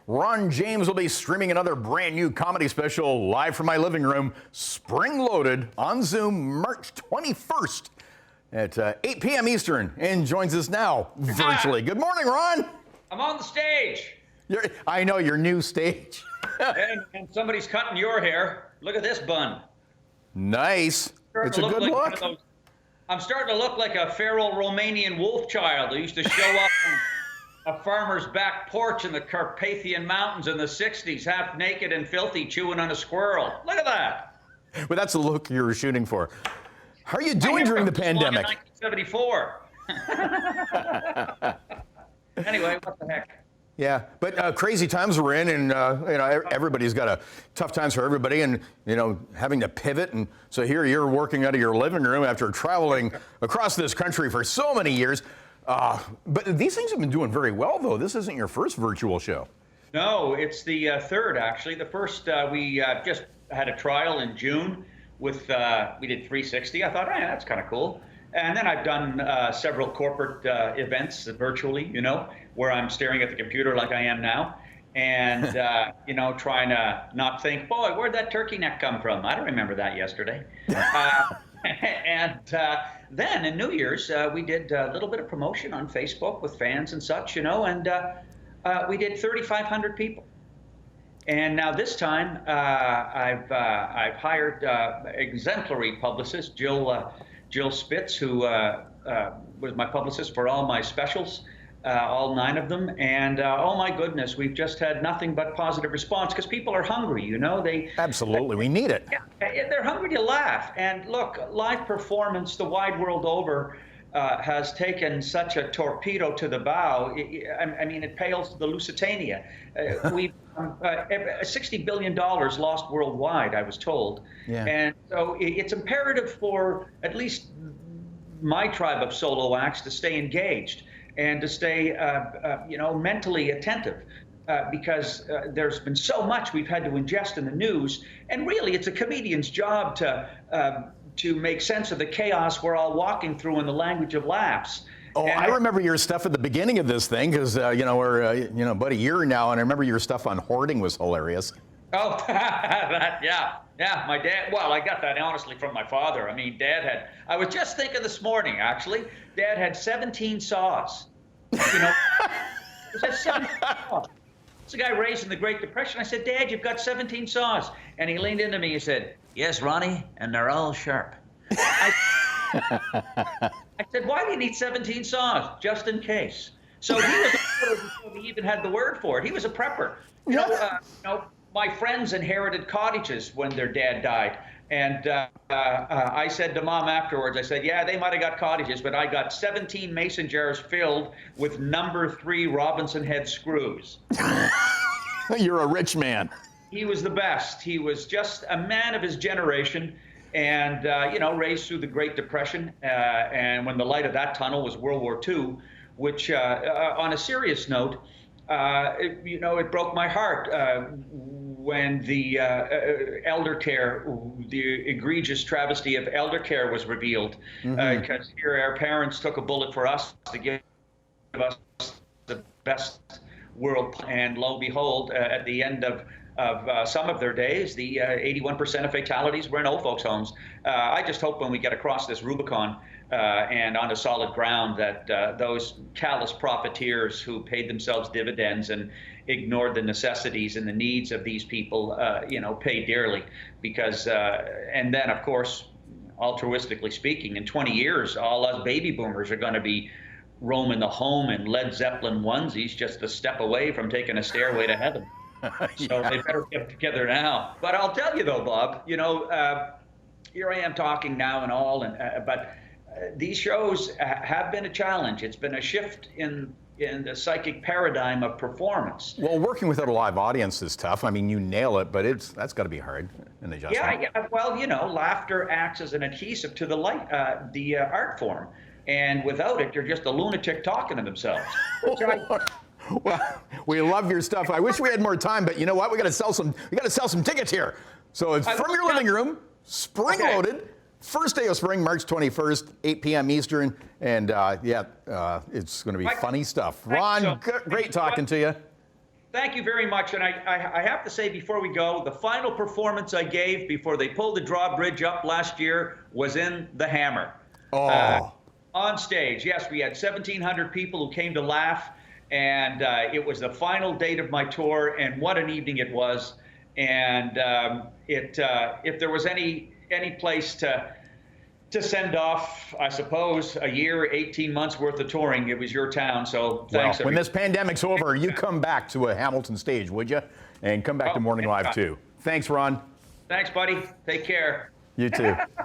Ron James will be streaming another brand new comedy special live from my living room, Spring Loaded, on Zoom March 21st at 8 p.m. Eastern, and joins us now virtually. Good morning, Ron. I'm on the stage. I know, your new stage. and somebody's cutting your hair. Look at this bun. Nice. It's a good look. I'm starting to look like a feral Romanian wolf child who used to show up on a farmer's back porch in the Carpathian Mountains in the 60s, half naked and filthy, chewing on a squirrel. Look at that. Well, that's the look you were shooting for. How are you doing during the pandemic? 1974. Anyway, what the heck? Yeah, but crazy times we're in, and everybody's got tough times for everybody, and having to pivot. And so here you're working out of your living room after traveling across this country for so many years. But these things have been doing very well, though. This isn't your first virtual show. No, it's the third, actually. The first, we just had a trial in June with, we did 360. I thought, hey, that's kind of cool. And then I've done several corporate events virtually, where I'm staring at the computer like I am now, and trying to not think, boy, where'd that turkey neck come from? I don't remember that yesterday. And then in New Year's, we did a little bit of promotion on Facebook with fans and such, and we did 3,500 people. And now this time, I've hired exemplary publicist Jill Spitz, who was my publicist for all my specials, all 9 of them. And oh my goodness, we've just had nothing but positive response because people are hungry, Absolutely, we need it. Yeah, they're hungry to laugh. And look, live performance the wide world over has taken such a torpedo to the bow. I mean, it pales to the Lusitania. We've $60 billion lost worldwide, I was told. Yeah. And so it's imperative for at least my tribe of solo acts to stay engaged and to stay, mentally attentive. Because there's been so much we've had to ingest in the news, and really it's a comedian's job to make sense of the chaos we're all walking through in the language of laughs. Oh, I remember your stuff at the beginning of this thing because, we're, about a year now, and I remember your stuff on hoarding was hilarious. Oh, yeah, my dad, well, I got that honestly from my father. I mean, I was just thinking this morning, actually, Dad had 17 saws. That's 17 saws. It's a guy raised in the Great Depression. I said, Dad, you've got 17 saws. And he leaned into me and said, yes, Ronnie, and they're all sharp. I said, why do you need 17 saws? Just in case. So he was a prepper before he even had the word for it. He was a prepper. My friends inherited cottages when their dad died. And I said to Mom afterwards, I said, yeah, they might have got cottages, but I got 17 mason jars filled with number 3 Robinson head screws. You're a rich man. He was the best. He was just a man of his generation and, raised through the Great Depression. And when the light of that tunnel was World War II, which on a serious note, it broke my heart when the elder care, the egregious travesty of elder care was revealed. Because here our parents took a bullet for us to give us the best world. And lo and behold, at the end of some of their days, the 81% of fatalities were in old folks' homes. I just hope when we get across this Rubicon and onto solid ground that those callous profiteers who paid themselves dividends and ignored the necessities and the needs of these people, pay dearly. Because, and then, of course, altruistically speaking, in 20 years, all us baby boomers are going to be roaming the home in Led Zeppelin onesies just a step away from taking a stairway to heaven. So they better get together now. But I'll tell you though, Bob, here I am talking now and all, but these shows have been a challenge. It's been a shift in the psychic paradigm of performance. Well, working without a live audience is tough. I mean, you nail it, but that's got to be hard, an adjustment. Yeah. Well, laughter acts as an adhesive to the art form, and without it, you're just a lunatic talking to themselves. Well, we love your stuff. I wish we had more time, but you know what? We got to sell some tickets here. So it's from your living room, Spring Loaded, first day of spring, March 21st, 8 p.m. Eastern, and it's going to be funny stuff. Ron, great talking to you. Thank you very much. And I have to say before we go, the final performance I gave before they pulled the drawbridge up last year was in the Hammer. Oh. On stage. Yes, we had 1,700 people who came to laugh. And it was the final date of my tour. And what an evening it was. And if there was any place to send off, I suppose, a year, 18 months worth of touring, it was your town. So thanks. Well, when this pandemic's over, you come back to a Hamilton stage, would you? And come back to Morning Live too. Thanks, Ron. Thanks, buddy. Take care. You too.